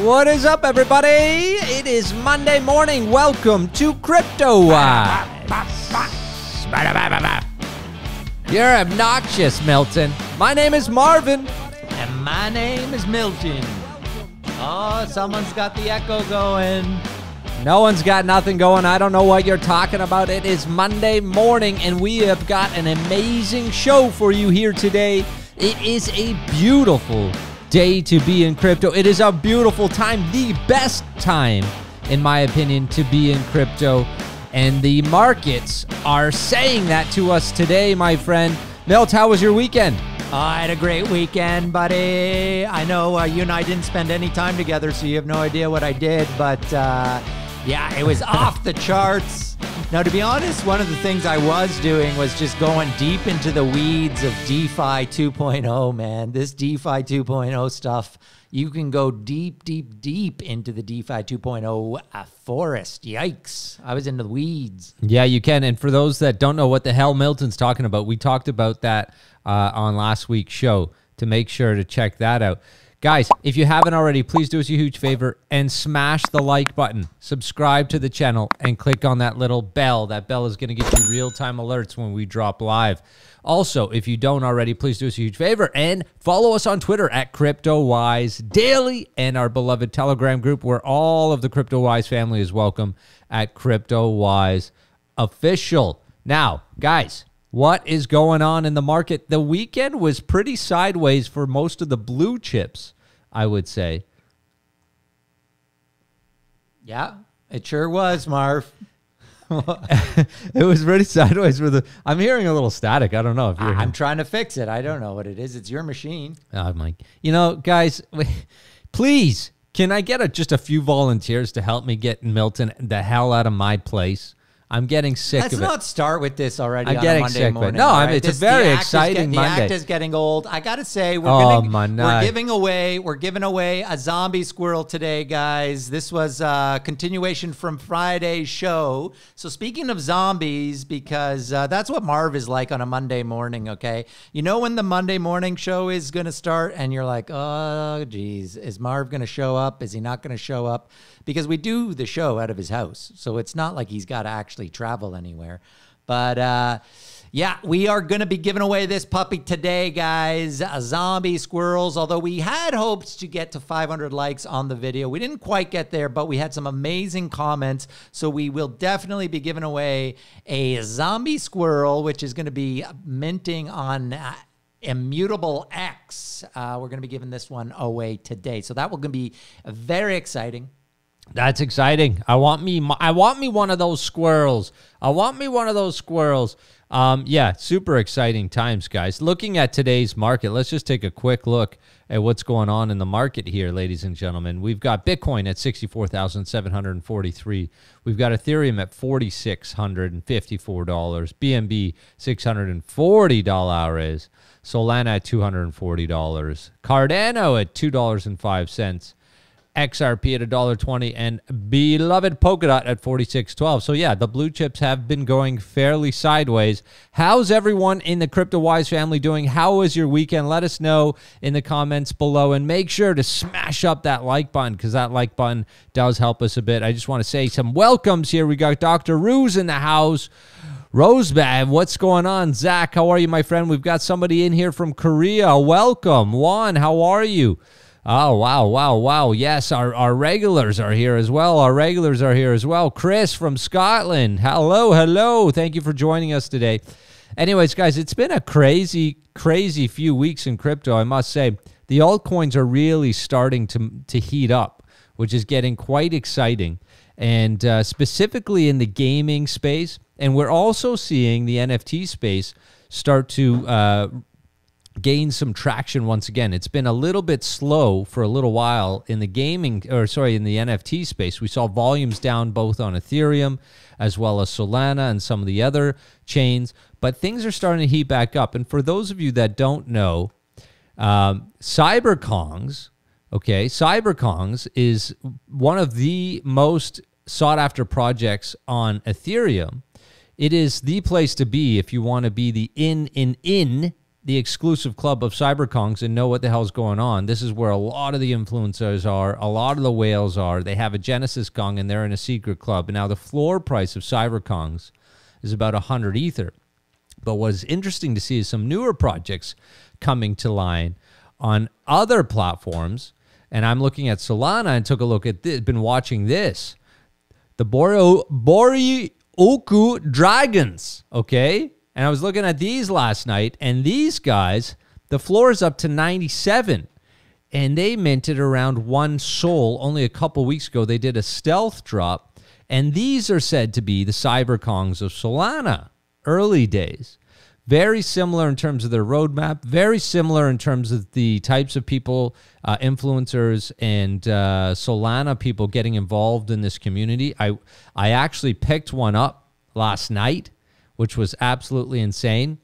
What is up, everybody? It is Monday morning. Welcome to CryptoWise. You're obnoxious, Milton. My name is Marvin. And my name is Milton. Oh, someone's got the echo going. No one's got nothing going. I don't know what you're talking about. It is Monday morning, and we have got an amazing show for you here today. It is a beautiful day to be in crypto. It is a beautiful time, the best time, in my opinion, to be in crypto. And the markets are saying that to us today, my friend. Milt, how was your weekend? I had a great weekend, buddy. I know you and I didn't spend any time together, so you have no idea what I did. But yeah, it was off the charts. Now, to be honest, one of the things I was doing was just going deep into the weeds of DeFi 2.0, man. This DeFi 2.0 stuff, you can go deep, deep, deep into the DeFi 2.0 forest. Yikes. I was into the weeds. Yeah, you can. And for those that don't know what the hell Milton's talking about, we talked about that on last week's show, to make sure to check that out. Guys, if you haven't already, please do us a huge favor and smash the like button, subscribe to the channel, and click on that little bell. That bell is going to get you real-time alerts when we drop live. Also, if you don't already, please do us a huge favor and follow us on Twitter at CryptoWise Daily, and our beloved Telegram group where all of the CryptoWise family is welcome at CryptoWise Official. Now, guys, what is going on in the market? The weekend was pretty sideways for most of the blue chips, I would say. Yeah, it sure was, Marv. It was pretty sideways for the... I'm hearing a little static. I don't know if you're... I'm trying to fix it. I don't know what it is. It's your machine. I'm like, you know, guys, please, can I get just a few volunteers to help me get Milton the hell out of my place? I'm getting sick of it. Let's not start with this already. I'm on getting a Monday sick morning. of it. No, right? it's a very exciting Monday. The act is getting old. I gotta say, we're giving away a zombie squirrel today, guys. This was a continuation from Friday's show. So speaking of zombies, because that's what Marv is like on a Monday morning. Okay, you know when the Monday morning show is gonna start, and you're like, oh, geez, is Marv gonna show up? Is he not gonna show up? Because we do the show out of his house, so it's not like he's got to actually travel anywhere. But yeah, we are going to be giving away this puppy today, guys. Zombie squirrels. Although we had hoped to get to 500 likes on the video, we didn't quite get there, but we had some amazing comments. So we will definitely be giving away a zombie squirrel, which is going to be minting on Immutable X. We're going to be giving this one away today, so that will be very exciting. That's exciting. I want me one of those squirrels. Yeah, super exciting times, guys. Looking at today's market, let's just take a quick look at what's going on in the market here, ladies and gentlemen. We've got Bitcoin at 64,743. We've got Ethereum at $4,654. BNB $640. Solana at $240. Cardano at $2.05. XRP at $1.20, and beloved polkadot at 46.12. So yeah, the blue chips have been going fairly sideways. How's everyone in the CryptoWise family doing? How was your weekend? Let us know in the comments below, and make sure to smash up that like button, because that like button does help us a bit. I just want to say some welcomes here. We got Dr. Ruse in the house. Rosebad, what's going on? Zach, how are you, my friend? We've got somebody in here from Korea. Welcome. Juan, how are you? Oh, wow. Yes, our regulars are here as well. Chris from Scotland. Hello. Thank you for joining us today. Anyways, guys, it's been a crazy few weeks in crypto, I must say. The altcoins are really starting to heat up, which is getting quite exciting. And specifically in the gaming space. And we're also seeing the NFT space start to gain some traction once again. It's been a little bit slow for a little while in the in the NFT space. We saw volumes down both on Ethereum as well as Solana and some of the other chains, but things are starting to heat back up. And for those of you that don't know, Cyberkongs is one of the most sought after projects on Ethereum. It is the place to be if you want to be the in the exclusive club of cyberkongs and know what the hell's going on, this is where a lot of the influencers are, a lot of the whales are. They have a Genesis Kong and they're in a secret club. And now the floor price of cyberkongs is about 100 Ether. But what is interesting to see is some newer projects coming to line on other platforms. And I'm looking at Solana and took a look at this, been watching this. The Boryoku Dragons, okay? And I was looking at these last night, and these guys, the floor is up to 97. And they minted around 1 SOL only a couple weeks ago. They did a stealth drop. And these are said to be the cyberkongs of Solana, early days. Very similar in terms of their roadmap, very similar in terms of the types of people, influencers and Solana people getting involved in this community. I actually picked one up last night, which was absolutely insane,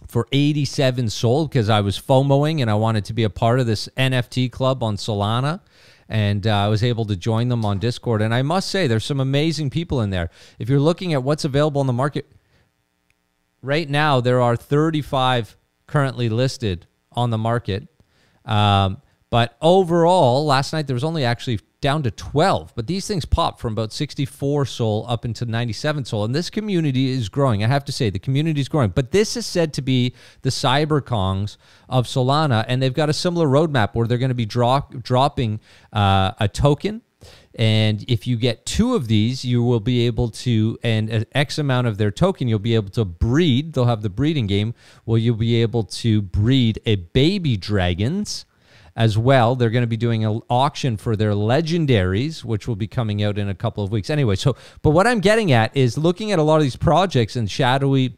for 87 SOL because I was FOMOing and I wanted to be a part of this NFT club on Solana. And I was able to join them on Discord. And I must say, there's some amazing people in there. If you're looking at what's available in the market, right now, there are 35 currently listed on the market. But overall, last night, there was only actually down to 12. But these things popped from about 64 SOL up into 97 SOL. And this community is growing. I have to say, the community is growing. But this is said to be the cyberkongs of Solana. And they've got a similar roadmap where they're going to be dropping a token. And if you get 2 of these, you will be able to, and an X amount of their token, you'll be able to breed. They'll have the breeding game where you'll be able to breed a baby dragons as well. They're going to be doing an auction for their legendaries, which will be coming out in a couple of weeks. Anyway, but what I'm getting at is looking at a lot of these projects and the Shadowy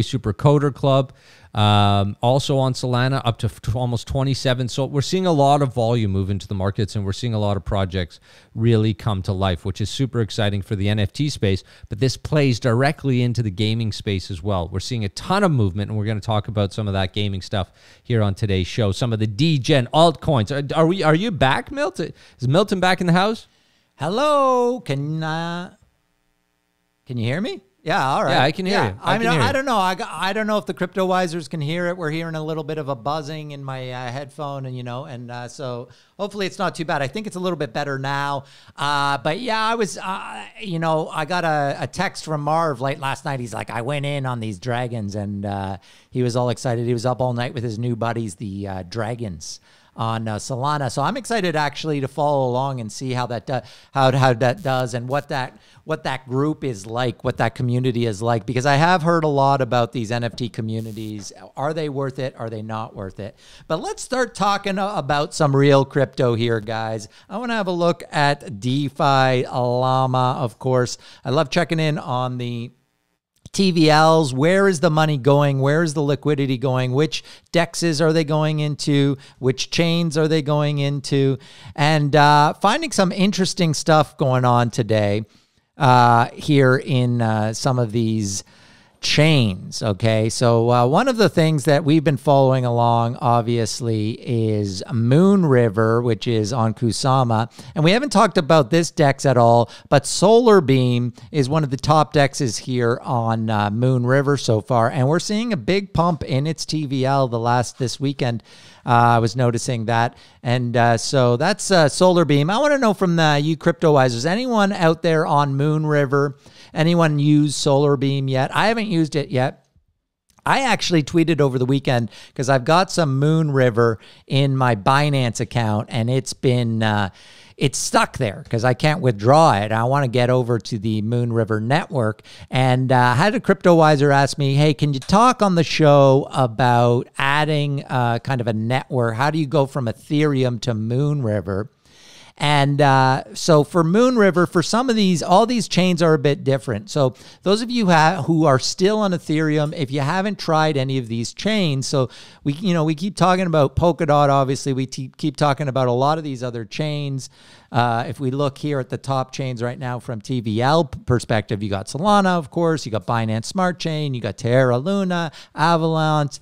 Super Coder Club, also on Solana, up to almost 27. So we're seeing a lot of volume move into the markets, and we're seeing a lot of projects really come to life, which is super exciting for the NFT space. But this plays directly into the gaming space as well. We're seeing a ton of movement, and we're going to talk about some of that gaming stuff here on today's show. Some of the DGen altcoins. Are you back, Milton? Is Milton back in the house? Hello. Can you hear me? Yeah, all right. Yeah, I can hear you. I don't know. I don't know if the crypto wisers can hear it. We're hearing a little bit of a buzzing in my headphone, and so hopefully it's not too bad. I think it's a little bit better now. But yeah, I was, I got a text from Marv late last night. He's like, I went in on these dragons, and he was all excited. He was up all night with his new buddies, the dragons, on Solana. So I'm excited actually to follow along and see how that does and what that group is like, what that community is like, because I have heard a lot about these NFT communities. Are they worth it? Are they not worth it? But let's start talking about some real crypto here, guys. I want to have a look at DeFi Llama, of course. I love checking in on the TVLs. Where is the money going? Where is the liquidity going? Which dexes are they going into? Which chains are they going into? And finding some interesting stuff going on today here in some of these chains. Okay, so one of the things that we've been following along, obviously, is Moon River, which is on Kusama. And we haven't talked about this DEX at all, but Solar Beam is one of the top DEXs here on Moon River so far. And we're seeing a big pump in its TVL this weekend. I was noticing that. And so that's Solar Beam. I want to know from you CryptoWisers, anyone out there on Moon River? Anyone use Solar Beam yet? I haven't used it yet. I actually tweeted over the weekend because I've got some Moon River in my Binance account, and it's been it's stuck there because I can't withdraw it. I want to get over to the Moon River network. And I had a CryptoWiser ask me, hey, can you talk on the show about adding kind of a network? How do you go from Ethereum to Moon River? And so for Moon River, for some of these, all these chains are a bit different. So those of you who are still on Ethereum, if you haven't tried any of these chains, so we keep talking about polkadot, obviously, we keep talking about a lot of these other chains. If we look here at the top chains right now from TVL perspective, you got Solana, of course, you got Binance Smart Chain, you got Terra Luna, Avalanche,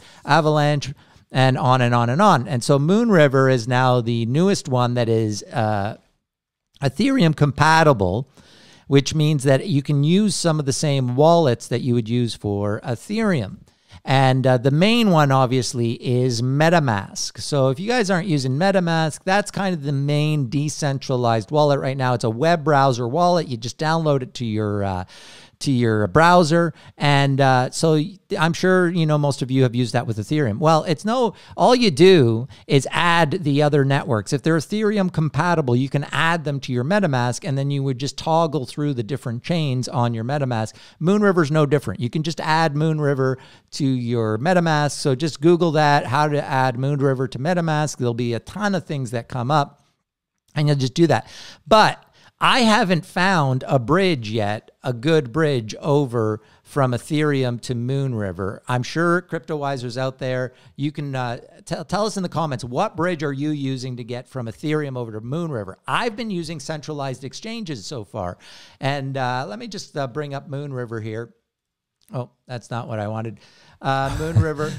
and on and on and on. And so Moon River is now the newest one that is Ethereum compatible, which means that you can use some of the same wallets that you would use for Ethereum. And the main one, obviously, is MetaMask. So if you guys aren't using MetaMask, that's kind of the main decentralized wallet right now. It's a web browser wallet. You just download it to your browser. And so I'm sure, you know, most of you have used that with Ethereum. Well, all you do is add the other networks. If they're Ethereum compatible, you can add them to your MetaMask, and then you would just toggle through the different chains on your MetaMask. Moonriver's no different. You can just add Moonriver to your MetaMask. So just Google that, how to add Moonriver to MetaMask. There'll be a ton of things that come up, and you'll just do that. But I haven't found a bridge yet, a good bridge over from Ethereum to Moonriver. I'm sure CryptoWisers out there, you can tell us in the comments, what bridge are you using to get from Ethereum over to Moonriver? I've been using centralized exchanges so far. And let me just bring up Moonriver here. Oh, that's not what I wanted. Moonriver.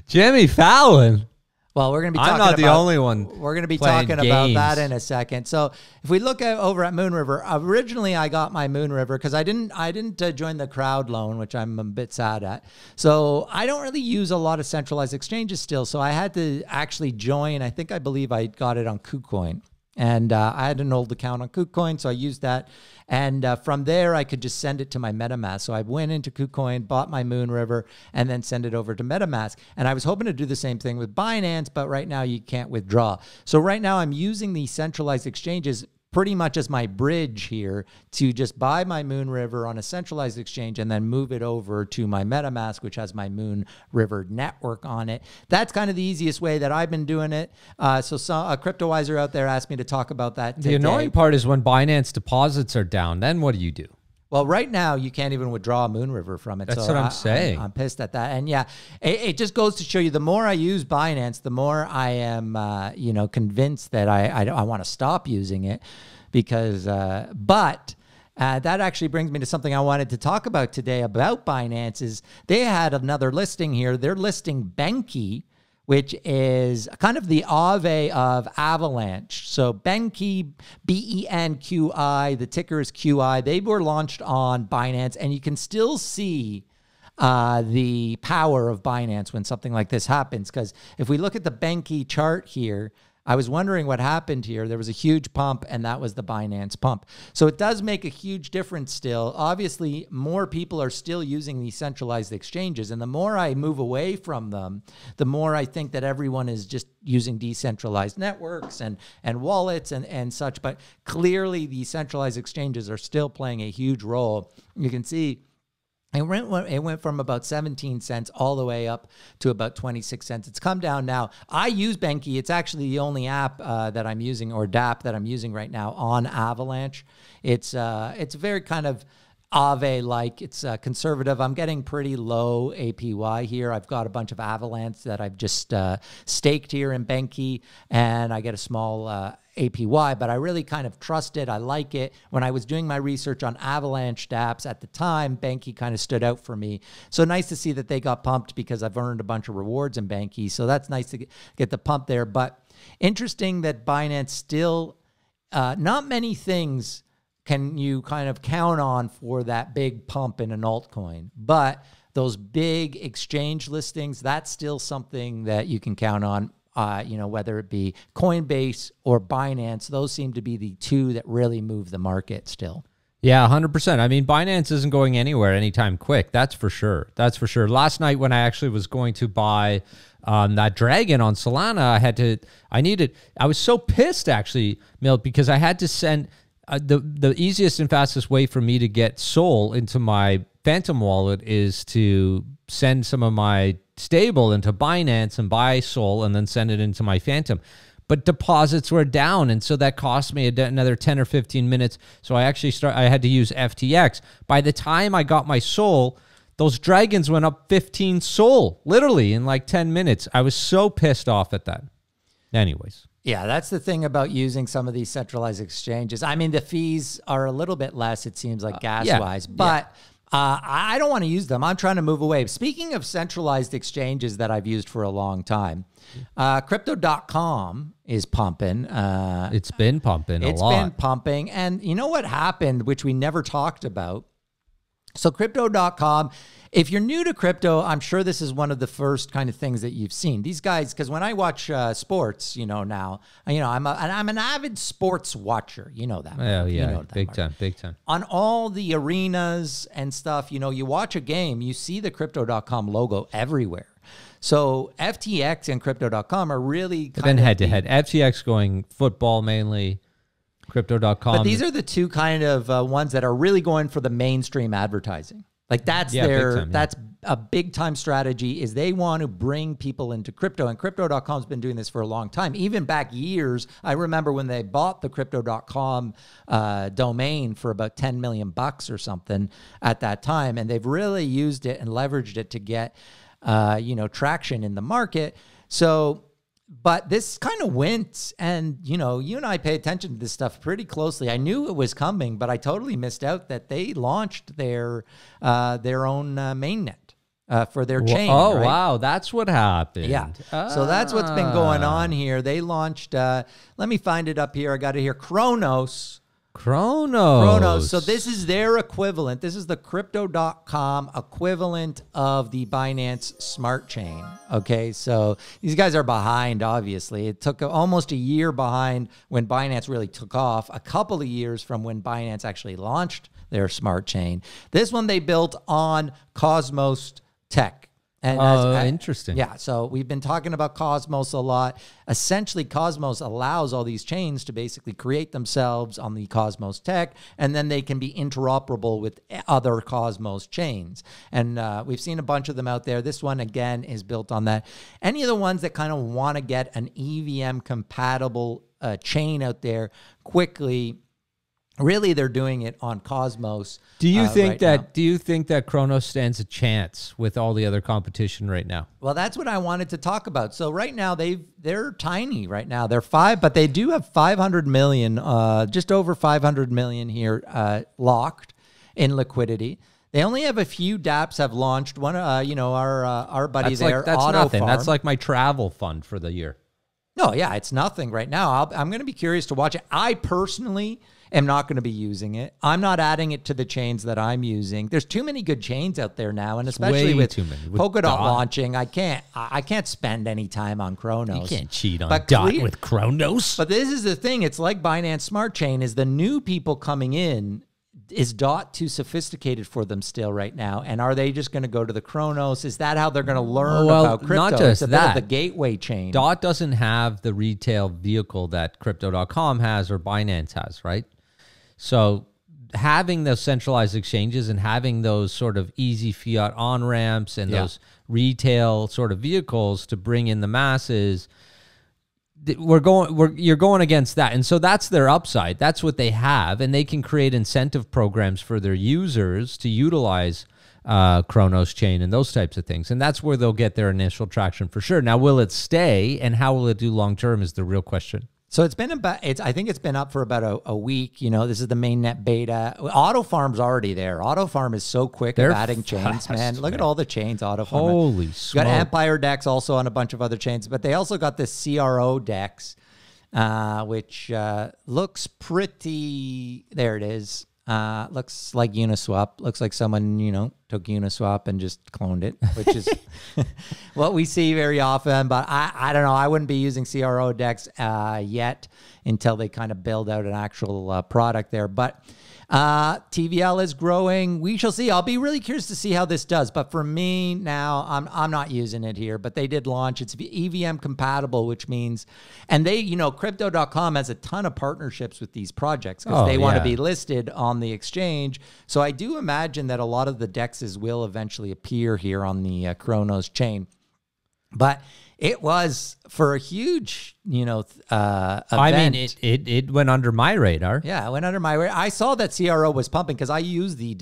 Jimmy Fallon. Well, we're going to be talking about... I'm not the only one. We're going to be talking about that in a second. So if we look over at Moonriver, originally I got my Moonriver because I didn't join the crowd loan, which I'm a bit sad at. So I don't really use a lot of centralized exchanges still. So I had to actually join. I believe I got it on KuCoin. And I had an old account on KuCoin, so I used that. And from there, I could just send it to my MetaMask. So I went into KuCoin, bought my Moonriver, and then send it over to MetaMask. And I was hoping to do the same thing with Binance, but right now you can't withdraw. So right now I'm using these centralized exchanges pretty much as my bridge here to just buy my Moonriver on a centralized exchange and then move it over to my MetaMask, which has my Moonriver network on it. That's kind of the easiest way that I've been doing it. So a CryptoWiser out there asked me to talk about that today. The annoying part is when Binance deposits are down, then what do you do? Well, right now, you can't even withdraw a Moonriver from it. That's what I'm saying. I'm pissed at that. And yeah, it just goes to show you, the more I use Binance, the more I am, convinced that I want to stop using it because, that actually brings me to something I wanted to talk about today about Binance is they had another listing here. They're listing Benki, which is kind of the Aave of Avalanche. So Benki, BENQI, the ticker is QI. They were launched on Binance, and you can still see the power of Binance when something like this happens. Because if we look at the Benki chart here, I was wondering what happened here. There was a huge pump, and that was the Binance pump. So it does make a huge difference still. Obviously, more people are still using these centralized exchanges, and the more I move away from them, the more I think that everyone is just using decentralized networks and wallets and such. But clearly, these centralized exchanges are still playing a huge role. You can see it went from about 17 cents all the way up to about 26 cents. It's come down now. I use Benki. It's actually the only app that I'm using, or DApp that I'm using right now on Avalanche. It's very kind of Aave-like. It's conservative. I'm getting pretty low APY here. I've got a bunch of Avalanche that I've just staked here in Benki, and I get a small APY, but I really kind of trust it. I like it. When I was doing my research on Avalanche dApps at the time, Benki kind of stood out for me. So nice to see that they got pumped because I've earned a bunch of rewards in Benki. So that's nice to get the pump there. But interesting that Binance still, not many things can you kind of count on for that big pump in an altcoin. But those big exchange listings, that's still something that you can count on. Whether it be Coinbase or Binance, those seem to be the two that really move the market still. Yeah, 100%. I mean, Binance isn't going anywhere anytime quick. That's for sure. That's for sure. Last night when I actually was going to buy that Dragon on Solana, I was so pissed actually, Milt, because I had to send the easiest and fastest way for me to get Sol into my Phantom wallet is to send some of my stable into Binance and buy Sol and then send it into my Phantom. But deposits were down, and so that cost me another 10 or 15 minutes. So I had to use FTX. By the time I got my Sol, those dragons went up 15 Sol, literally in like 10 minutes. I was so pissed off at that. Anyways. Yeah, that's the thing about using some of these centralized exchanges. I mean, the fees are a little bit less, it seems like gas-wise, but I don't want to use them. I'm trying to move away. Speaking of centralized exchanges that I've used for a long time, Crypto.com is pumping. It's been pumping a lot. It's been pumping. And you know what happened, which we never talked about? So crypto.com, if you're new to crypto, I'm sure this is one of the first kind of things that you've seen. These guys, because when I watch sports, now, I'm an avid sports watcher. You know that. Oh, yeah. You know that, big time, big time. On all the arenas and stuff, you watch a game, you see the crypto.com logo everywhere. So FTX and crypto.com are really kind of head-to-head. FTX going football mainly. Crypto.com. But these are the two kind of ones that are really going for the mainstream advertising. Like that's that's a big time strategy is they want to bring people into crypto, and crypto.com's been doing this for a long time. Even back years, I remember when they bought the crypto.com domain for about 10 million bucks or something at that time. And they've really used it and leveraged it to get, traction in the market. So, but this kind of went, and, you and I pay attention to this stuff pretty closely. I knew it was coming, but I totally missed out that they launched their own mainnet for their chain. Oh, right? Wow. That's what happened. Yeah. So that's what's been going on here. They launched, let me find it up here. I got it here. Kronos. So this is their equivalent. This is the crypto.com equivalent of the Binance Smart Chain. Okay, so these guys are behind, obviously. It took almost a year behind when Binance really took off, a couple of years from when Binance actually launched their smart chain. This one they built on Cosmos Tech. And interesting. Yeah, so we've been talking about Cosmos a lot. Essentially, Cosmos allows all these chains to basically create themselves on the Cosmos tech, and then they can be interoperable with other Cosmos chains. And we've seen a bunch of them out there. This one, again, is built on that. Any of the ones that kind of want to get an EVM-compatible chain out there quickly, really, they're doing it on Cosmos. Do you think that Kronos stands a chance with all the other competition right now? Well, that's what I wanted to talk about. So right now they're tiny right now. They're but they do have 500 million, just over 500 million here locked in liquidity. They only have a few dApps have launched. One, our buddy there, that's Auto nothing. Farm. That's like my travel fund for the year. No, yeah, it's nothing right now. I'm going to be curious to watch it. I personally am not going to be using it. I'm not adding it to the chains that I'm using. There's too many good chains out there now, and especially with polkadot launching, I can't spend any time on Kronos. You can't cheat on DOT with Kronos. But this is the thing. It's like Binance Smart Chain is the new people coming in. Is DOT too sophisticated for them still right now? And are they just going to go to the Kronos? Is that how they're going to learn about crypto? Not just it's that. The gateway chain. DOT doesn't have the retail vehicle that Crypto.com has or Binance has, right? So having those centralized exchanges and having those sort of easy fiat on-ramps and those retail sort of vehicles to bring in the masses, you're going against that. And so that's their upside. That's what they have. And they can create incentive programs for their users to utilize Kronos chain and those types of things. And that's where they'll get their initial traction for sure. Now, will it stay and how will it do long-term is the real question. So it's been I think it's been up for about a week. This is the mainnet beta. Auto Farm's already there. Auto Farm is so quick at adding chains, man. Look at all the chains Auto Farm. Holy smoke. Got Empire Dex also on a bunch of other chains, but they also got this CRO Dex, which looks pretty, there it is. Looks like Uniswap. Looks like someone, took Uniswap and just cloned it, which is what we see very often. But I don't know. I wouldn't be using CRO Dex yet until they kind of build out an actual product there. But TVL is growing. We shall see. I'll be really curious to see how this does. But for me now, I'm not using it here. But they did launch. It's EVM compatible, which means, and they, Crypto.com has a ton of partnerships with these projects because they want to be listed on the exchange. So I do imagine that a lot of the DEXs will eventually appear here on the Kronos chain. But it was for a huge, event. I mean, it went under my radar. Yeah, it went under my radar. I saw that CRO was pumping because I use the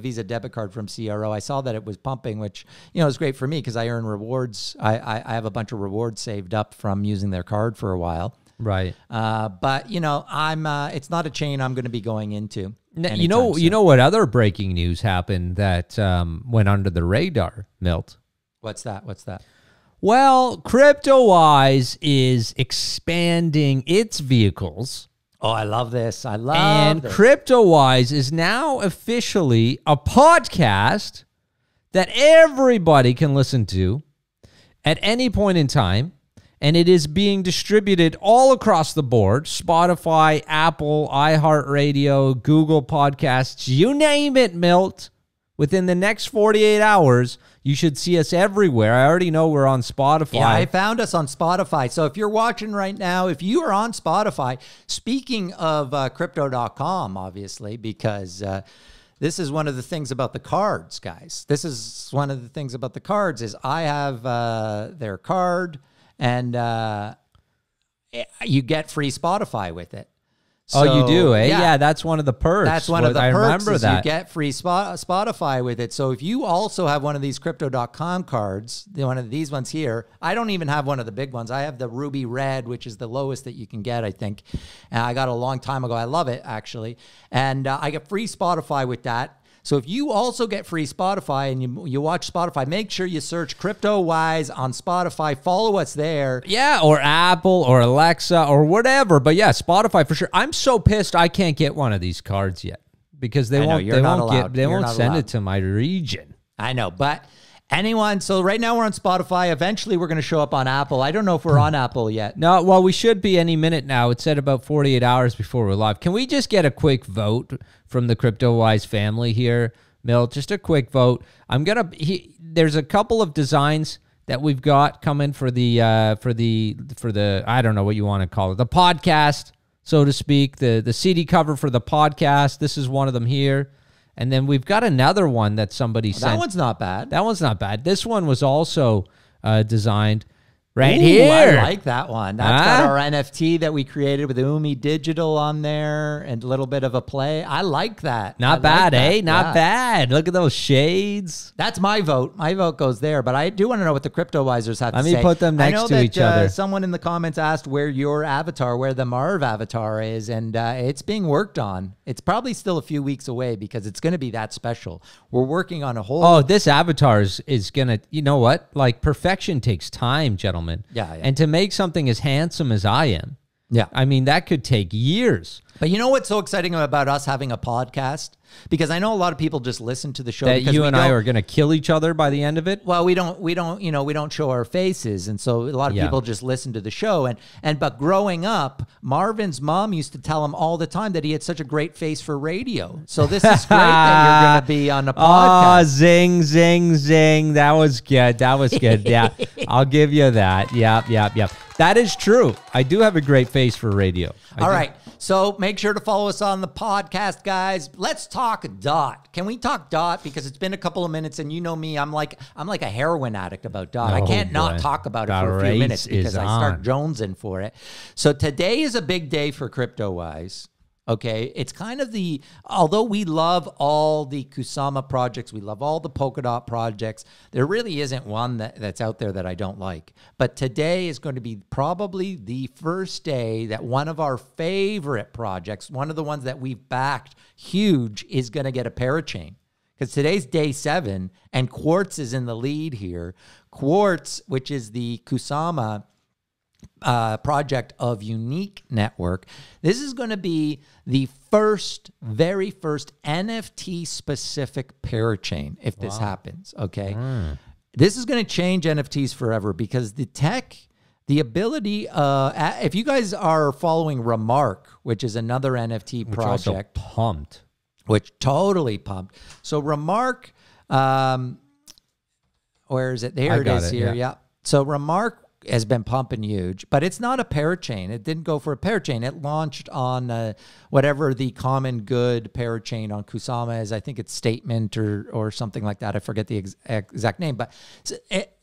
Visa debit card from CRO. I saw that it was pumping, which, is great for me because I earn rewards. I have a bunch of rewards saved up from using their card for a while. Right. But, I'm it's not a chain I'm going to be going into. You know what other breaking news happened that went under the radar, Milt? What's that? Well, CryptoWise is expanding its vehicles Oh, I love this. I love and this. CryptoWise is now officially a podcast that everybody can listen to at any point in time. And it is being distributed all across the board. Spotify, Apple, iHeartRadio, Google Podcasts, you name it, Milt. Within the next 48 hours, you should see us everywhere. I already know we're on Spotify. Yeah, I found us on Spotify. So if you're watching right now, if you are on Spotify, speaking of Crypto.com, obviously, because this is one of the things about the cards, guys. This is one of the things about the cards is I have their card, and you get free Spotify with it. So, oh, you do, eh? Yeah, that's one of the perks. That's one of the perks. I remember that. You get free Spotify with it. So if you also have one of these Crypto.com cards, one of these ones here, I don't even have one of the big ones. I have the Ruby Red, which is the lowest that you can get, I think. And I got it a long time ago. I love it, actually. And I get free Spotify with that. So if you also get free Spotify and you watch Spotify, make sure you search CryptoWise on Spotify. Follow us there. Yeah, or Apple or Alexa or whatever. But yeah, Spotify for sure. I'm so pissed I can't get one of these cards yet because they won't send it to my region. I know, but anyone, so right now we're on Spotify. Eventually we're going to show up on Apple. I don't know if we're on Apple yet. No, well, we should be any minute now. It said about 48 hours before we're live. Can we just get a quick vote from the CryptoWise family here, Milt? Just a quick vote. There's a couple of designs that we've got coming for the I don't know what you want to call it, the podcast, so to speak, the CD cover for the podcast. This is one of them here. And then we've got another one that somebody sent. That one's not bad. That one's not bad. This one was also designed right here. I like that one. That's got our NFT that we created with Umi Digital on there and a little bit of a play. I like that. Not bad, eh? Not bad. Look at those shades. That's my vote. My vote goes there. But I do want to know what the CryptoWisers have to say. Let me put them next to each other. Someone in the comments asked where your avatar, where the Marv avatar is, and it's being worked on. It's probably still a few weeks away because it's going to be that special. We're working on a whole... Oh, this avatar is going to... You know what? Like, perfection takes time, gentlemen. Yeah. And to make something as handsome as I am, I mean, that could take years. But you know what's so exciting about us having a podcast? Because I know a lot of people just listen to the show. That you and I are going to kill each other by the end of it? Well, we don't show our faces. And so a lot of people just listen to the show. But growing up, Marvin's mom used to tell him all the time that he had such a great face for radio. So this is great that you're going to be on a podcast. Oh, zing, zing, zing. That was good. That was good. Yeah, I'll give you that. Yep. That is true. I do have a great face for radio. All right. So make sure to follow us on the podcast, guys. Let's talk DOT. Can we talk DOT? Because it's been a couple of minutes, and you know me, I'm like a heroin addict about DOT. I can't not talk about it for a few minutes because I start jonesing for it. So today is a big day for CryptoWise. Okay, it's kind of although we love all the Kusama projects, we love all the polkadot projects, there really isn't one that's out there that I don't like. But today is going to be probably the first day that one of our favorite projects, one of the ones that we've backed huge, is going to get a parachain. Because today's day 7, and Quartz is in the lead here. Quartz, which is the Kusama project of Unique Network. This is going to be the very first NFT specific parachain if this happens. Okay. This is going to change NFTs forever because the ability, if you guys are following Remark, which is another NFT project, totally pumped. So Remark, where is it? There it is here. Yeah. So Remark has been pumping huge, but it's not a parachain. It didn't go for a parachain. It launched on whatever the common good parachain on Kusama is. I think it's Statement or something like that. I forget the exact name, but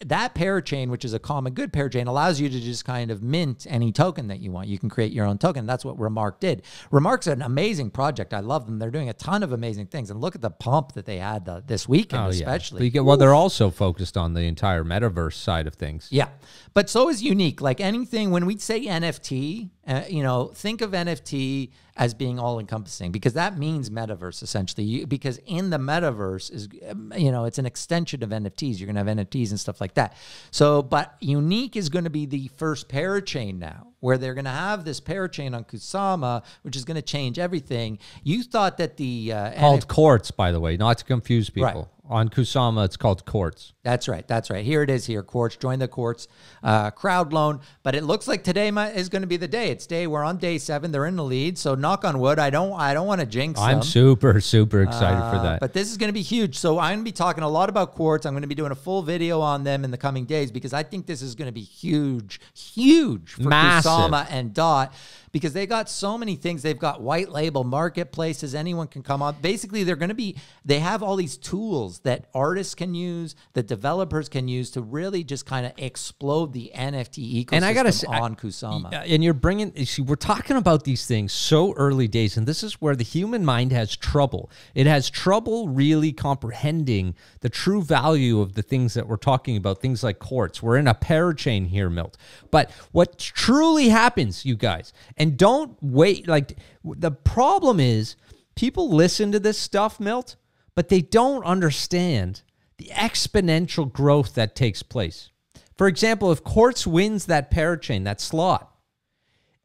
that parachain, which is a common good parachain, allows you to just kind of mint any token that you want. You can create your own token. That's what Remark did. Remark's an amazing project. I love them. They're doing a ton of amazing things. And look at the pump that they had this weekend, especially. Well, they're also focused on the entire metaverse side of things. Yeah. But so is Unique. Like anything, when we say NFT, think of NFT as being all encompassing, because that means metaverse essentially. Because in the metaverse is, it's an extension of NFTs. You're going to have NFTs and stuff like that. So, but Unique is going to be the first parachain now, where they're going to have this parachain on Kusama, which is going to change everything. You thought that the called Quartz, by the way, not to confuse people. Right. On Kusama, it's called Quartz. That's right. That's right. Here it is here. Quartz. Join the Quartz crowd loan. But it looks like today is going to be the day. We're on day 7. They're in the lead. So knock on wood. I don't want to jinx them. I'm super, super excited for that. But this is going to be huge. So I'm going to be talking a lot about Quartz. I'm going to be doing a full video on them in the coming days, because I think this is going to be huge, huge for Kusama and DOT. Because they got so many things. They've got white label marketplaces. Anyone can come on. Basically, they have all these tools that artists can use, that developers can use to really just kind of explode the NFT ecosystem and I gotta say, on Kusama. And you're we're talking about these things so early days, and this is where the human mind has trouble. It has trouble really comprehending the true value of the things that we're talking about, things like Quartz. We're in a parachain here, Milt. But what truly happens, you guys, and don't wait, like the problem is people listen to this stuff, Milt, but they don't understand the exponential growth that takes place. For example, if Quartz wins that parachain, that slot,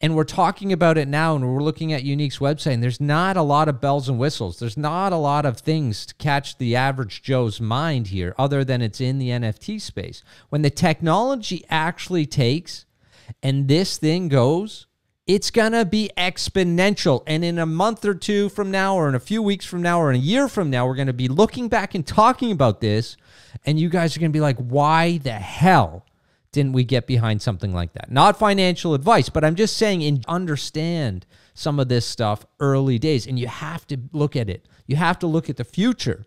and we're talking about it now and we're looking at Unique's website, and there's not a lot of bells and whistles. There's not a lot of things to catch the average Joe's mind here other than it's in the NFT space. When the technology actually takes and this thing goes, it's going to be exponential. And in a month or two from now, or in a few weeks from now, or in a year from now, we're going to be looking back and talking about this. And you guys are going to be like, why the hell didn't we get behind something like that? Not financial advice, but I'm just saying, understand some of this stuff early days. And you have to look at it. You have to look at the future.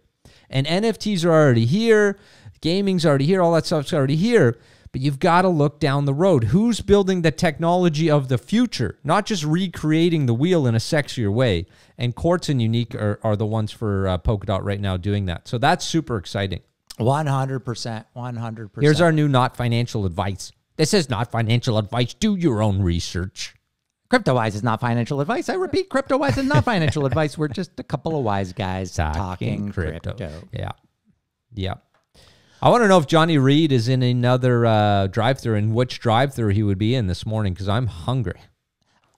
And NFTs are already here. Gaming's already here. All that stuff's already here. But you've got to look down the road. Who's building the technology of the future? Not just recreating the wheel in a sexier way. And Quartz and Unique are the ones for Polkadot right now doing that. So that's super exciting. 100%. 100%. Here's our new not financial advice. This is not financial advice. Do your own research. CryptoWise is not financial advice. I repeat, CryptoWise is not financial advice. We're just a couple of wise guys talking crypto. Yeah. Yeah. I want to know if Johnny Reed is in another drive-thru, and which drive-thru he would be in this morning, because I'm hungry.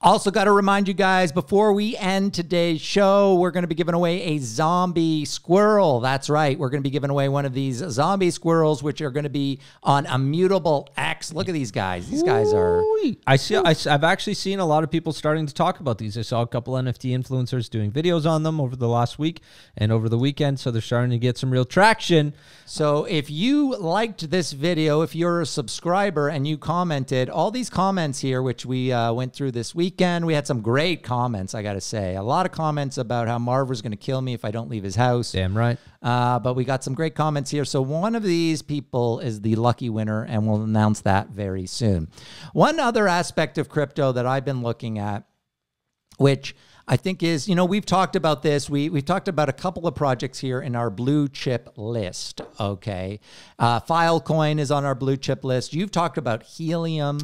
Also got to remind you guys, before we end today's show, we're going to be giving away a zombie squirrel. That's right. We're going to be giving away one of these zombie squirrels, which are going to be on Immutable X. Look at these guys. These guys are... I've actually seen a lot of people starting to talk about these. I saw a couple NFT influencers doing videos on them over the last week and over the weekend, so they're starting to get some real traction. So if you liked this video, if you're a subscriber and you commented, all these comments here, which we went through this weekend, we had some great comments, I got to say. A lot of comments about how Marv was going to kill me if I don't leave his house. Damn right. But we got some great comments here. So one of these people is the lucky winner, and we'll announce that very soon. One other aspect of crypto that I've been looking at, which I think is, we've talked about this. We've talked about a couple of projects here in our blue chip list, okay? Filecoin is on our blue chip list. You've talked about Helium,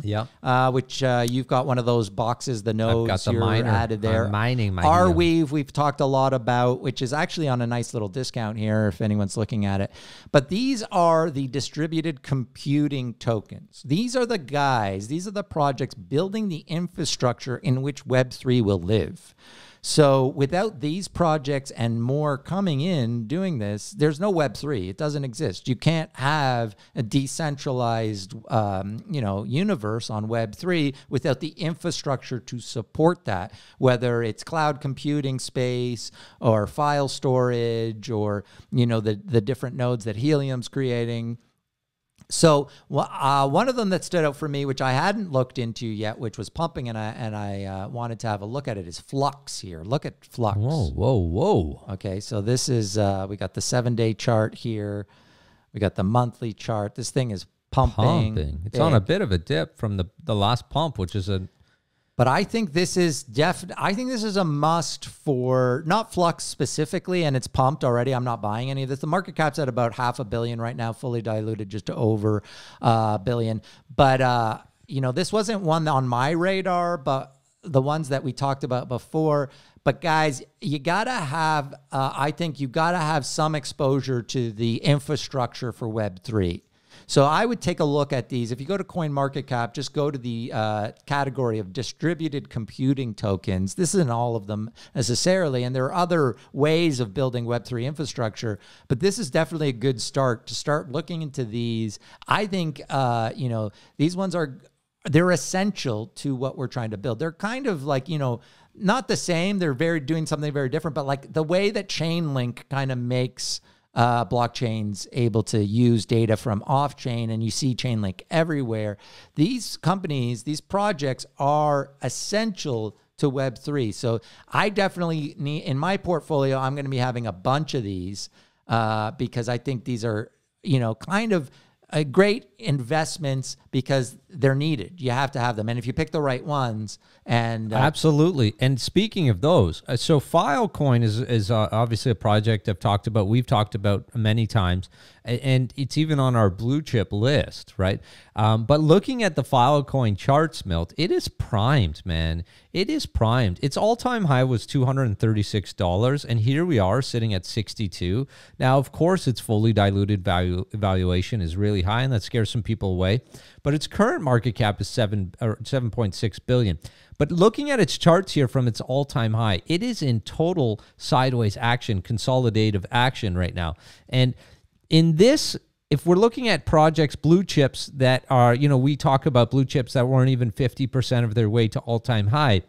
which you've got one of those boxes, the nodes you're added there. I'm mining my Arweave, we've talked a lot about, which is actually on a nice little discount here if anyone's looking at it. But these are the distributed computing tokens. These are the guys, these are the projects building the infrastructure in which Web3 will live. So without these projects and more coming in doing this, there's no Web3. It doesn't exist. You can't have a decentralized, universe on Web3 without the infrastructure to support that, whether it's cloud computing space or file storage or, the different nodes that Helium's creating. So one of them that stood out for me, which I hadn't looked into yet, which was pumping, and I wanted to have a look at it, is Flux here. Look at Flux. Whoa. Okay, so this is, we got the 7-day chart here. We got the monthly chart. This thing is pumping. It's on a bit of a dip from the last pump, which is a... But I think this is a must for, not Flux specifically, and it's pumped already. I'm not buying any of this. The market cap's at about $500 million right now, fully diluted just to over $1 billion. But, this wasn't one on my radar, but the ones that we talked about before. But guys, you gotta have, I think you gotta have some exposure to the infrastructure for Web3. So I would take a look at these. If you go to CoinMarketCap, just go to the category of distributed computing tokens. This isn't all of them necessarily, and there are other ways of building Web3 infrastructure, but this is definitely a good start to start looking into these. I think, you know, these ones they're essential to what we're trying to build. They're kind of like, you know, not the same. They're doing something very different, but like the way that Chainlink kind of makes blockchains able to use data from off-chain, and you see Chainlink everywhere. These companies, these projects are essential to Web3. So I definitely need, in my portfolio, I'm going to be having a bunch of these because I think these are, you know, kind of great investments because they're needed. You have to have them. And if you pick the right ones, and absolutely. And speaking of those, so Filecoin is obviously a project we've talked about many times, and it's even on our blue chip list, right? But looking at the Filecoin charts, Milt, it is primed, man. It is primed. Its all-time high was $236, and here we are sitting at 62. Now, of course, its fully diluted valuation is really high, and that scares some people away. But its current market cap is 7.6 billion. But looking at its charts here from its all-time high, it is in total sideways action, consolidative action right now. And in this, if we're looking at projects, blue chips that are, you know, we talk about blue chips that weren't even 50% of their way to all-time high.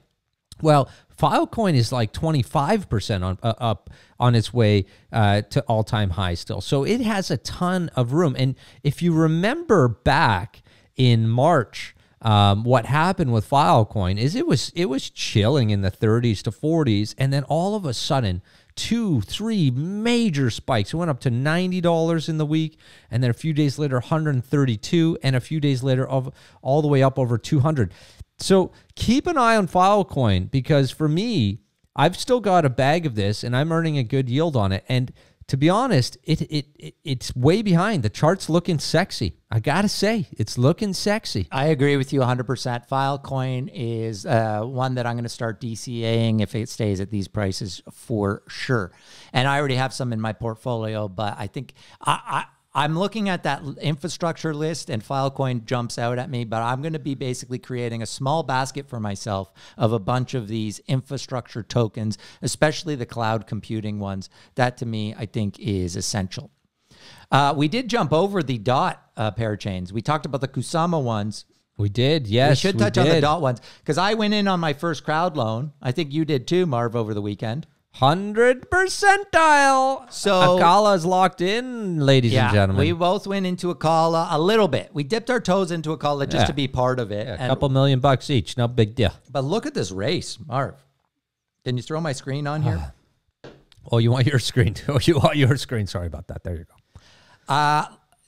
Well, Filecoin is like 25% up on its way to all-time high still. So it has a ton of room. And if you remember back in March, what happened with Filecoin is it was chilling in the 30s to 40s, and then all of a sudden, 2-3 major spikes. It went up to $90 in the week, and then a few days later, $132, and a few days later, all the way up over $200. So keep an eye on Filecoin, because for me, I've still got a bag of this, and I'm earning a good yield on it. And to be honest, it's way behind. The chart's looking sexy. I got to say, it's looking sexy. I agree with you 100%. Filecoin is one that I'm going to start DCAing if it stays at these prices for sure. And I already have some in my portfolio, but I think I'm looking at that infrastructure list, and Filecoin jumps out at me, but I'm going to be basically creating a small basket for myself of a bunch of these infrastructure tokens, especially the cloud computing ones. That, to me, I think is essential. We did jump over the DOT parachains. We talked about the Kusama ones. We did, yes. We should touch on the DOT ones, because I went in on my first crowd loan. I think you did too, Marv, over the weekend. 100 percentile. So Akala is locked in, ladies and gentlemen. We both went into Akala a little bit. We dipped our toes into Akala just to be part of it. Yeah, a couple $1 million each, no big deal. But look at this race, Marv. Can you throw my screen on here? Oh, you want your screen? Oh, you want your screen? Sorry about that. There you go.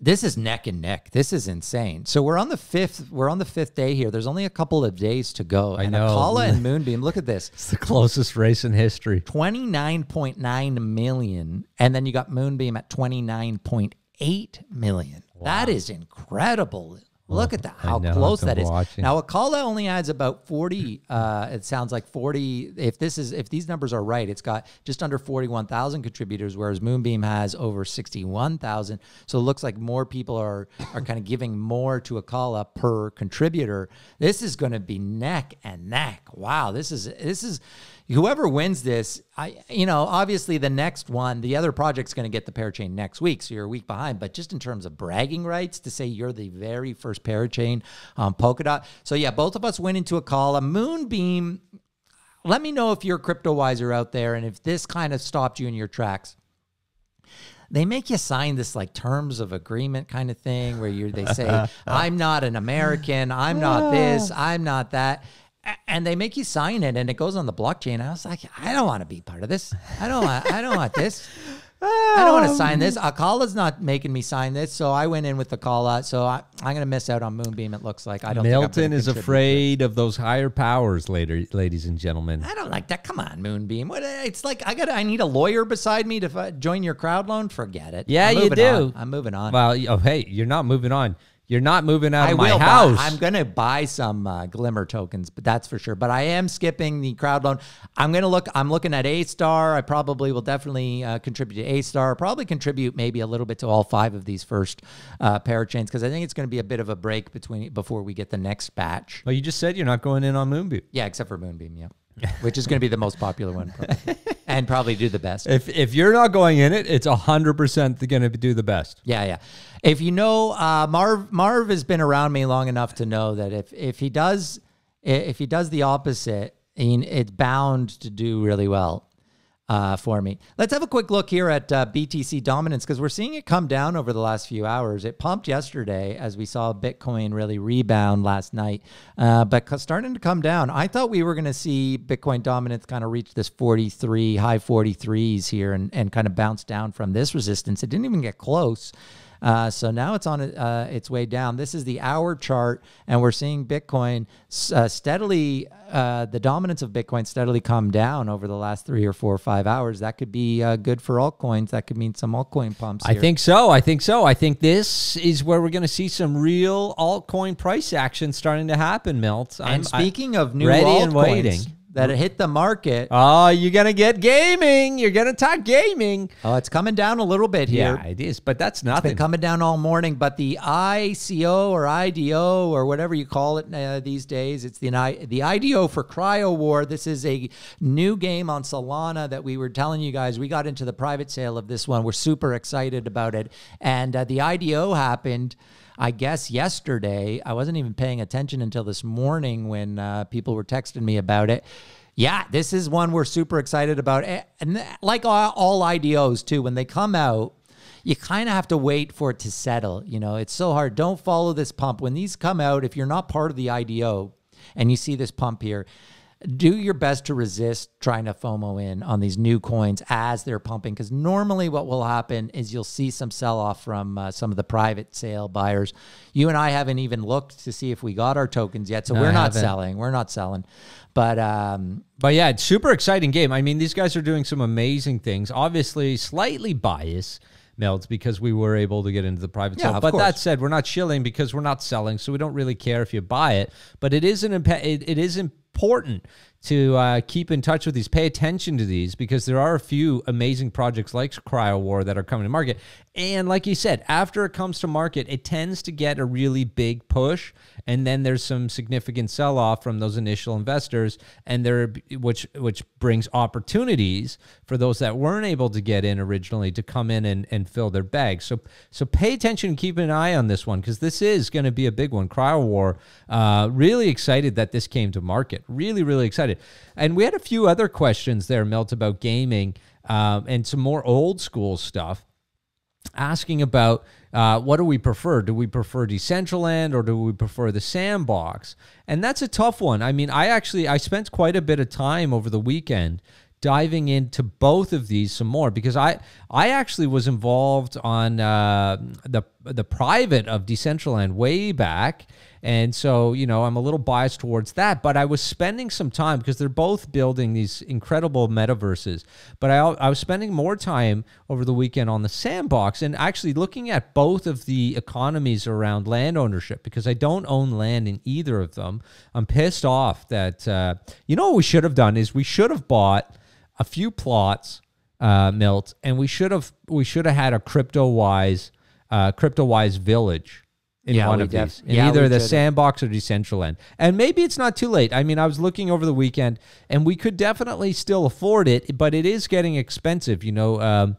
This is neck and neck. This is insane. So we're on the fifth. We're on the fifth day here. There's only a couple of days to go. I know. Akala and Moonbeam. Look at this. It's the closest race in history. 29.9 million, and then you got Moonbeam at 29.8 million. Wow. That is incredible. Look at that, how close that is. Now, Akala only adds about 40, it sounds like 40, if these numbers are right, it's got just under 41,000 contributors, whereas Moonbeam has over 61,000. So it looks like more people are kind of giving more to Akala per contributor. This is going to be neck and neck. Wow, this is whoever wins this, obviously the next one, the other project's going to get the parachain next week, so you're a week behind. But just in terms of bragging rights, to say you're the very first parachain on Polkadot. So yeah, both of us went into Akala. Moonbeam, let me know if you're CryptoWiser out there, and if this kind of stopped you in your tracks. They make you sign this like terms of agreement kind of thing where they say, I'm not an American, I'm not this, I'm not that. And they make you sign it, and it goes on the blockchain. I was like, I don't want to be part of this. I don't want this. I don't want to sign this. Akala's not making me sign this, so I went in with Akala. So I'm going to miss out on Moonbeam, it looks like. I don't Milton think is afraid of those higher powers later, ladies and gentlemen. I don't like that. Come on, Moonbeam. It's like I need a lawyer beside me to join your crowd loan. Forget it. Yeah, you do. I'm moving on. Well, hey, you're not moving on. You're not moving out of my house. I'm going to buy some Glimmer tokens, but that's for sure. But I am skipping the crowd loan. I'm looking at A-Star. I probably will definitely contribute to A-Star. Probably contribute maybe a little bit to all 5 of these first parachains, because I think it's going to be a bit of a break before we get the next batch. Well, you just said you're not going in on Moonbeam. Yeah, except for Moonbeam, yeah. Which is going to be the most popular one, probably. And probably do the best. If you're not going in it, it's 100% going to do the best. Yeah. If you know, Marv has been around me long enough to know that if he does the opposite, it's bound to do really well for me. Let's have a quick look here at BTC Dominance, because we're seeing it come down over the last few hours. It pumped yesterday as we saw Bitcoin really rebound last night, but starting to come down. I thought we were going to see Bitcoin Dominance kind of reach this 43, high 43s here and kind of bounce down from this resistance. It didn't even get close. So now it's on its way down. This is the hour chart, and we're seeing Bitcoin steadily, the dominance of Bitcoin steadily come down over the last 3 or 4 or 5 hours. That could be good for altcoins. That could mean some altcoin pumps here. I think so. I think this is where we're going to see some real altcoin price action starting to happen, Milt. And speaking of new ready altcoins, and waiting. That hit the market. Oh, you're going to get gaming. You're going to talk gaming. Oh, it's coming down a little bit here. Yeah, it is, but that's nothing. It's been coming down all morning, but the ICO or IDO or whatever you call it these days, it's the IDO for Cryo War. This is a new game on Solana that we were telling you guys. We got into the private sale of this one. We're super excited about it. And the IDO happened, I guess, yesterday. I wasn't even paying attention until this morning when people were texting me about it. Yeah, this is one we're super excited about. And like all IDOs too, when they come out, you kind of have to wait for it to settle. You know, it's so hard. Don't follow this pump. When these come out, if you're not part of the IDO and you see this pump here, do your best to resist trying to FOMO in on these new coins as they're pumping, because normally what will happen is you'll see some sell-off from some of the private sale buyers. You and I haven't even looked to see if we got our tokens yet, so we're not selling. We're not selling. But yeah, it's super exciting game. I mean, these guys are doing some amazing things. Obviously, slightly biased, Melts, because we were able to get into the private sale. But that said, we're not shilling because we're not selling, so we don't really care if you buy it. But it is important to keep in touch with these, pay attention to these, because there are a few amazing projects like Cryo War that are coming to market. And like you said, after it comes to market, it tends to get a really big push, and then there's some significant sell-off from those initial investors, and which brings opportunities for those that weren't able to get in originally to come in and fill their bags. So pay attention and keep an eye on this one, because this is going to be a big one. Cryo War, really excited that this came to market. Really, really excited. And we had a few other questions there, Milt, about gaming and some more old school stuff, asking about what do we prefer? Do we prefer Decentraland or do we prefer the Sandbox? And that's a tough one. I mean, I spent quite a bit of time over the weekend diving into both of these some more, because I actually was involved on the private of Decentraland way back. And so, you know, I'm a little biased towards that, but I was spending some time, because they're both building these incredible metaverses. But I was spending more time over the weekend on the Sandbox and actually looking at both of the economies around land ownership, because I don't own land in either of them. I'm pissed off that, you know, what we should have done is we should have bought a few plots, Milt, and we should have had a CryptoWise village in one of these, in either the Sandbox or Decentraland. And maybe it's not too late. I mean, I was looking over the weekend, and we could definitely still afford it, but it is getting expensive. You know,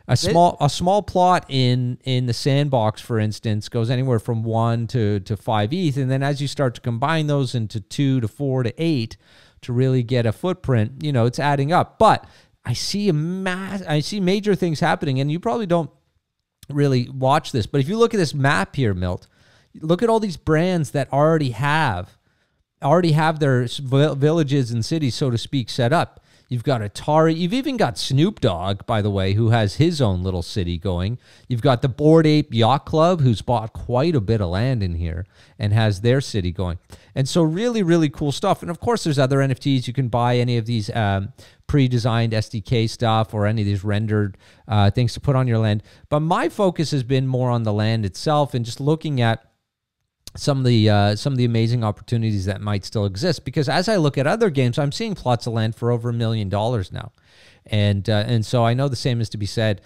a small plot in the Sandbox, for instance, goes anywhere from 1 to 5 ETH, and then as you start to combine those into 2 to 4 to 8 to really get a footprint, you know, it's adding up. But I see major things happening, and you probably don't really watch this, but if you look at this map here, Milt, look at all these brands that already have their villages and cities, so to speak, set up. You've got Atari. You've even got Snoop Dogg, by the way, who has his own little city going. You've got the Bored Ape Yacht Club, who's bought quite a bit of land in here and has their city going. And so really, really cool stuff. And of course, there's other NFTs. You can buy any of these pre-designed SDK stuff or any of these rendered things to put on your land. But my focus has been more on the land itself and just looking at some of the amazing opportunities that might still exist. Because as I look at other games, I'm seeing plots of land for over $1 million now. And so I know the same is to be said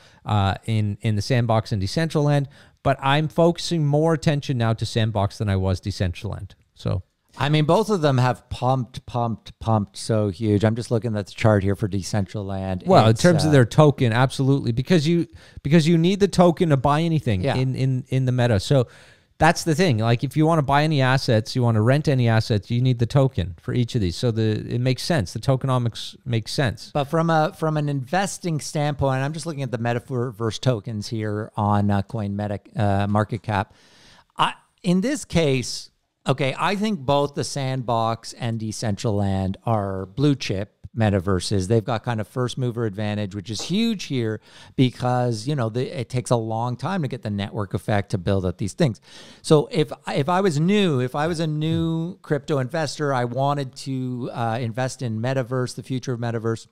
in the Sandbox and Decentraland, but I'm focusing more attention now to Sandbox than I was Decentraland. So I mean, both of them have pumped so huge. I'm just looking at the chart here for Decentraland. Well, in terms of their token, absolutely, because you need the token to buy anything in the meta. So that's the thing. Like, if you want to buy any assets, you want to rent any assets, you need the token for each of these. So it makes sense. The tokenomics makes sense. But from an investing standpoint, I'm just looking at the Metaverse tokens here on Coin Market Cap. In this case, okay, I think both the Sandbox and Decentraland are blue chip metaverses. They've got kind of first mover advantage, which is huge here because, it takes a long time to get the network effect to build up these things. So if I was a new crypto investor, I wanted to invest in metaverse, the future of metaverse,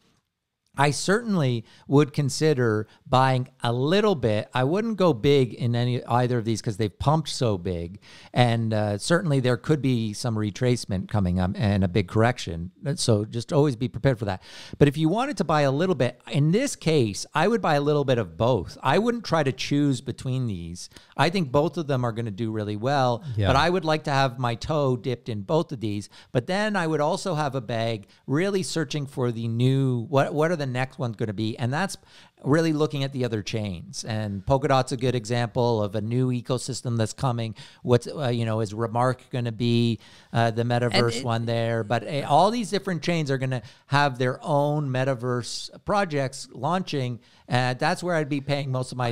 I certainly would consider buying a little bit. I wouldn't go big in either of these because they've pumped so big. And certainly there could be some retracement coming up and a big correction. So just always be prepared for that. But if you wanted to buy a little bit, in this case, I would buy a little bit of both. I wouldn't try to choose between these. I think both of them are going to do really well. Yeah. But I would like to have my toe dipped in both of these. But then I would also have a bag really searching for the new, what are the next one's going to be, and that's really looking at the other chains. And Polkadot's a good example of a new ecosystem that's coming. What's is Remark going to be the metaverse one there? But all these different chains are going to have their own metaverse projects launching. That's where I'd be paying most of my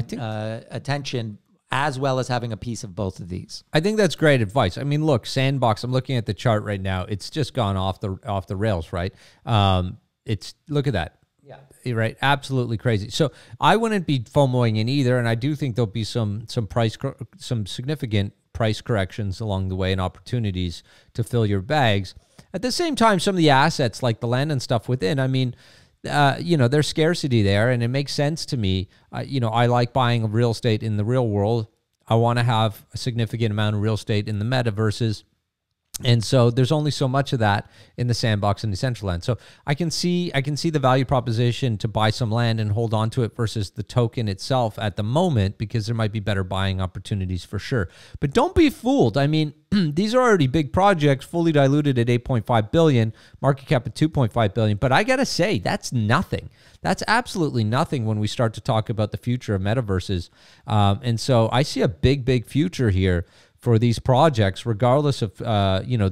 attention, as well as having a piece of both of these. I think that's great advice. I mean, look, Sandbox, I'm looking at the chart right now. It's just gone off the rails, right? Look at that. Yeah. Right. Absolutely crazy. So I wouldn't be FOMOing in either. And I do think there'll be some significant price corrections along the way and opportunities to fill your bags. At the same time, some of the assets like the land and stuff within, I mean, there's scarcity there, and it makes sense to me. I like buying real estate in the real world. I want to have a significant amount of real estate in the metaverses. And so there's only so much of that in the Sandbox and Decentraland. So I can see the value proposition to buy some land and hold on to it versus the token itself at the moment, because there might be better buying opportunities for sure. But don't be fooled. I mean, these are already big projects, fully diluted at 8.5 billion, market cap at 2.5 billion. But I got to say, that's nothing. That's absolutely nothing when we start to talk about the future of metaverses. And so I see a big future here for these projects, regardless of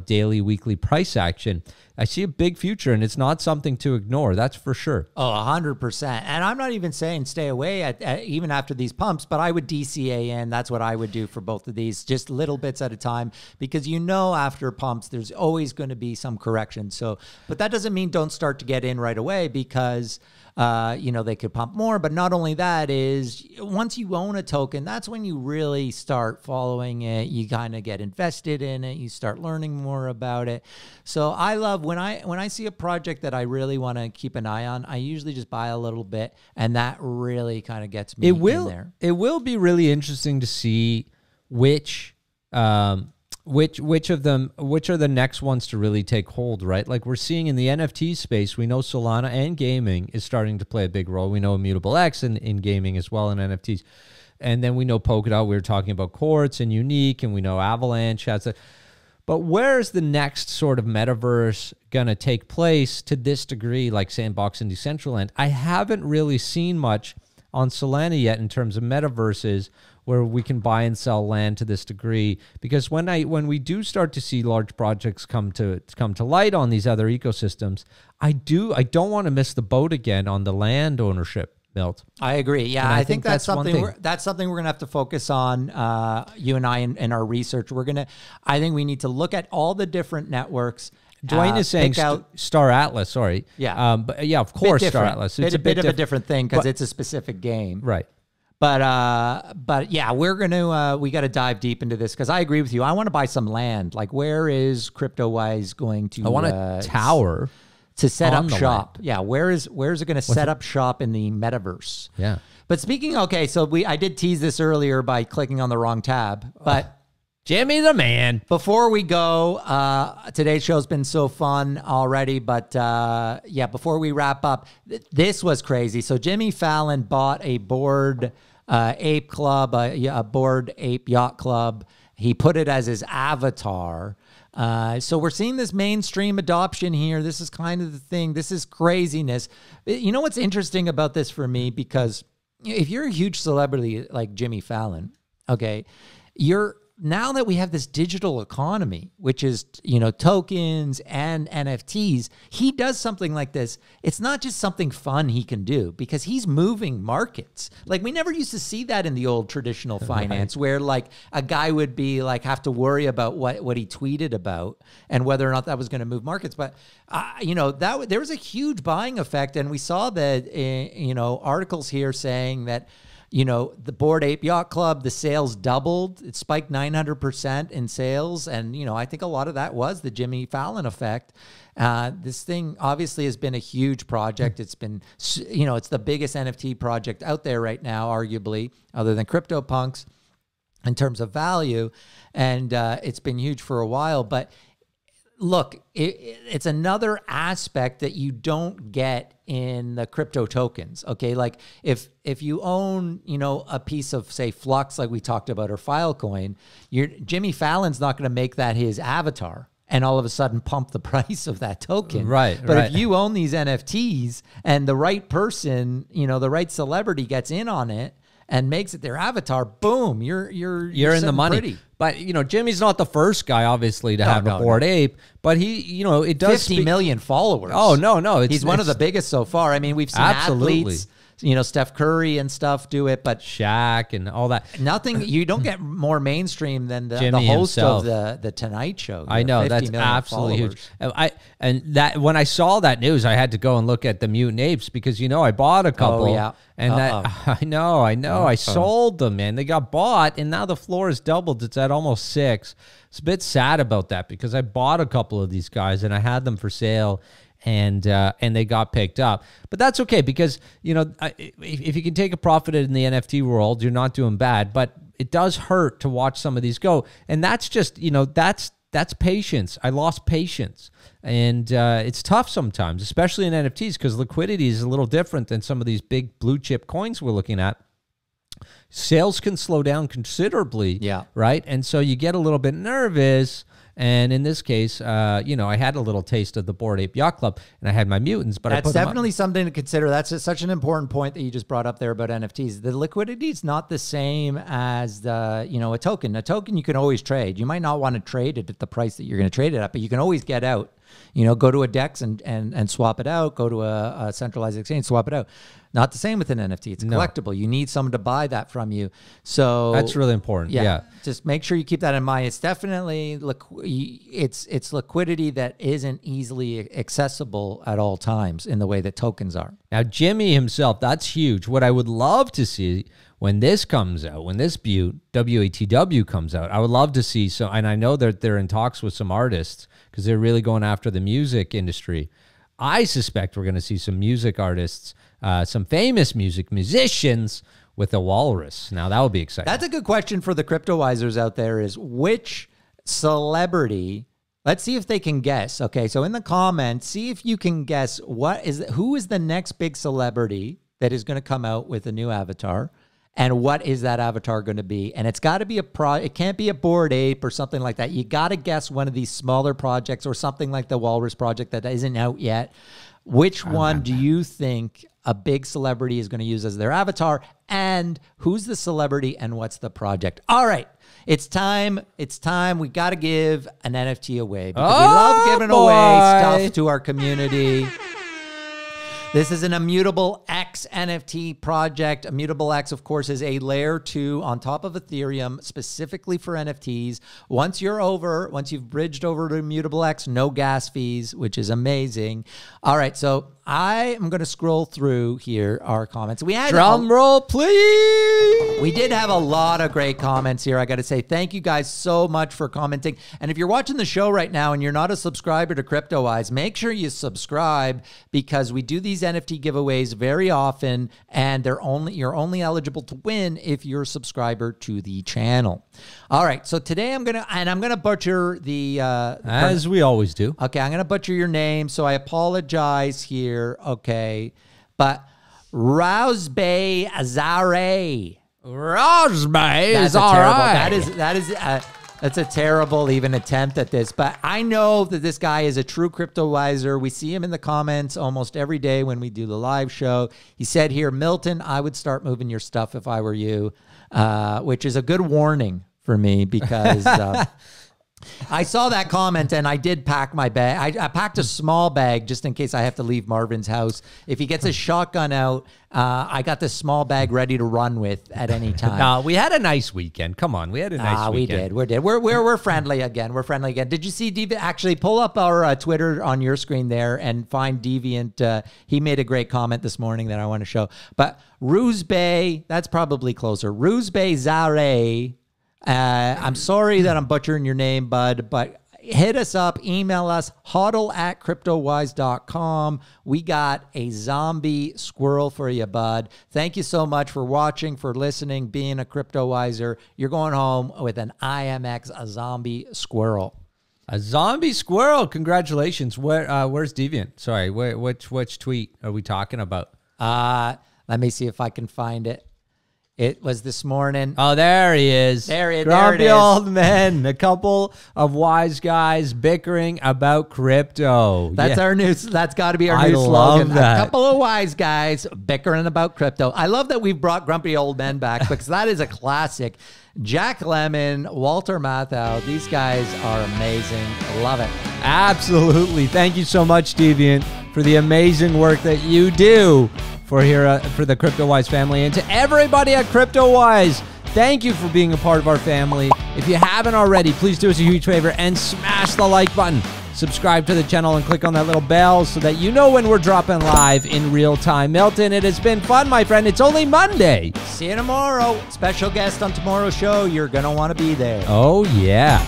daily, weekly price action. I see a big future, and it's not something to ignore. That's for sure. Oh, 100%. And I'm not even saying stay away even after these pumps, but I would DCA in. That's what I would do for both of these, just little bits at a time, because after pumps, there's always going to be some correction. So, but that doesn't mean don't start to get in right away, because they could pump more. But not only that, is once you own a token, that's when you really start following it. You kind of get invested in it. You start learning more about it. So I love when I see a project that I really want to keep an eye on, I usually just buy a little bit, and that really kind of gets me in there. It will be really interesting to see which of them, which are the next ones to really take hold, right? Like we're seeing in the NFT space, we know Solana and gaming is starting to play a big role. We know Immutable X in gaming as well, in NFTs. And then we know Polkadot, we were talking about Quartz and Unique, and we know Avalanche has it. But where's the next sort of metaverse going to take place to this degree, like Sandbox and Decentraland? I haven't really seen much on Solana yet in terms of metaverses where we can buy and sell land to this degree, because when we do start to see large projects come to light on these other ecosystems, I don't want to miss the boat again on the land ownership, Milt. I agree. Yeah, I think that's something we're going to have to focus on, you and I, in our research. I think we need to look at all the different networks. Dwayne is saying Star Atlas, sorry. Yeah. But yeah, of course, Star Atlas. It's a bit of a different thing because it's a specific game. Right. But yeah, we got to dive deep into this, because I agree with you. I want to buy some land. Like, where is CryptoWise going to? I want a tower to set up shop. Land. Yeah, where is it going to set up shop in the metaverse? Yeah. But speaking, okay, so I did tease this earlier by clicking on the wrong tab, but Jimmy the man. Before we go, today's show's been so fun already, but yeah, before we wrap up, this was crazy. So Jimmy Fallon bought a Bored Ape Club, a Bored Ape Yacht Club. He put it as his avatar. So we're seeing this mainstream adoption here. This is kind of the thing. This is craziness. You know what's interesting about this for me? Because if you're a huge celebrity like Jimmy Fallon, okay, now that we have this digital economy, which is, you know, tokens and NFTs, he does something like this. It's not just something fun he can do, because he's moving markets. Like, we never used to see that in the old traditional finance, right, where like a guy would be like, have to worry about what he tweeted about and whether or not that was going to move markets. But, you know, there was a huge buying effect. And we saw that, you know, articles here saying that, you know, the Bored Ape Yacht Club, the sales doubled. It spiked 900% in sales. And, you know, I think a lot of that was the Jimmy Fallon effect. This thing obviously has been a huge project. It's been, you know, it's the biggest NFT project out there right now, arguably, other than CryptoPunks in terms of value. And it's been huge for a while. But look, it's another aspect that you don't get in the crypto tokens. Okay, like if you own, you know, a piece of, say, Flux, like we talked about, or Filecoin, Jimmy Fallon's not going to make that his avatar and all of a sudden pump the price of that token. Right. But if you own these NFTs and the right person, you know, the right celebrity gets in on it and makes it their avatar, boom, you're in the money. Pretty. But, you know, Jimmy's not the first guy, obviously, to have a Bored Ape. But he, you know, it does 50 million followers. Oh, no. He's one of the biggest so far. I mean, we've seen athletes, you know, Steph Curry and stuff do it, but Shaq and all that. Nothing. You don't get more mainstream than the host himself. Of the Tonight Show. I know, that's absolutely huge. And that when I saw that news, I had to go and look at the Mutant Apes, because, you know, I bought a couple. Oh, yeah. And I know. I sold them, man. They got bought, and now the floor has doubled. It's at almost 6. It's a bit sad about that, because I bought a couple of these guys and I had them for sale, and they got picked up. But that's okay, because, you know, if you can take a profit in the NFT world, you're not doing bad. But it does hurt to watch some of these go, and that's just, you know, that's patience. I lost patience, and it's tough sometimes, especially in NFTs, because liquidity is a little different than some of these big blue chip coins we're looking at. Sales can slow down considerably, right? And so you get a little bit nervous. And in this case, you know, I had a little taste of the Bored Ape Yacht Club, and I had my mutants, but that's definitely something to consider. That's such an important point that you just brought up there about NFTs. The liquidity is not the same as the, you know, a token. A token you can always trade. You might not want to trade it at the price that you're going to trade it at, but you can always get out. You know, go to a DEX and swap it out. Go to a centralized exchange, swap it out. Not the same with an NFT. It's collectible. You need someone to buy that from you. So that's really important. Yeah. Just make sure you keep that in mind. It's definitely it's liquidity that isn't easily accessible at all times in the way that tokens are. Now, Jimmy himself, that's huge. What I would love to see when this comes out, when this WATW comes out, I would love to see some, and I know that they're in talks with some artists, because they're really going after the music industry. I suspect we're going to see some music artists, some famous musicians with a walrus. Now, that would be exciting. That's a good question for the CryptoWisers out there, is which celebrity, let's see if they can guess. Okay, so in the comments, see if you can guess who is the next big celebrity that is going to come out with a new avatar. And what is that avatar going to be? And it's got to be it can't be a Bored Ape or something like that. You got to guess one of these smaller projects, or something like the Walrus project that isn't out yet. Which one do you think a big celebrity is going to use as their avatar? And who's the celebrity and what's the project? All right. It's time. It's time. We got to give an NFT away, because we love giving away stuff to our community. This is an Immutable X NFT project. Immutable X, of course, is a layer 2 on top of Ethereum, specifically for NFTs. Once you've bridged over to Immutable X, no gas fees, which is amazing. All right, so I am going to scroll through here our comments. We had drum roll, please. We did have a lot of great comments here. I got to say thank you guys so much for commenting. And if you're watching the show right now and you're not a subscriber to CryptoWise, make sure you subscribe because we do these NFT giveaways very often, and you're only eligible to win if you're a subscriber to the channel. All right, so today I'm gonna butcher the as we always do. Okay, I'm gonna butcher your name, so I apologize here. Okay, but Rousebay Azare. Rosby That's is all right. That's a terrible even attempt at this. But I know that this guy is a true CryptoWiser. We see him in the comments almost every day when we do the live show. He said here, Milton, I would start moving your stuff if I were you, which is a good warning for me because I saw that comment and I did pack my bag. I packed a small bag just in case I have to leave Marvin's house. If he gets his shotgun out, I got this small bag ready to run with at any time. No, we had a nice weekend. Come on, we had a nice weekend. We did. We're friendly again. We're friendly again. Did you see Deviant? Actually, pull up our Twitter on your screen there and find Deviant. He made a great comment this morning that I want to show. But Roosebay, that's probably closer. Roosebay Zare. I'm sorry that I'm butchering your name, bud, but hit us up, email us, huddle@cryptowise.com. We got a zombie squirrel for you, bud. Thank you so much for watching, for listening, being a CryptoWiser. You're going home with an IMX, a zombie squirrel. A zombie squirrel. Congratulations. Where's Deviant? Sorry, which tweet are we talking about? Let me see if I can find it. It was this morning. Oh, there he is. There it Grumpy is. old men. A couple of wise guys bickering about crypto. That's our new. That's got to be our new slogan. A couple of wise guys bickering about crypto. I love that we've brought grumpy old men back because that is a classic. Jack Lemmon, Walter Matthau. These guys are amazing. Love it. Absolutely. Thank you so much, Deviant, for the amazing work that you do for the CryptoWise family, and to everybody at CryptoWise, thank you for being a part of our family. If you haven't already, please do us a huge favor and smash the like button. Subscribe to the channel and click on that little bell so that you know when we're dropping live in real time. Milton, it has been fun, my friend. It's only Monday. See you tomorrow. Special guest on tomorrow's show. You're going to want to be there. Oh, yeah.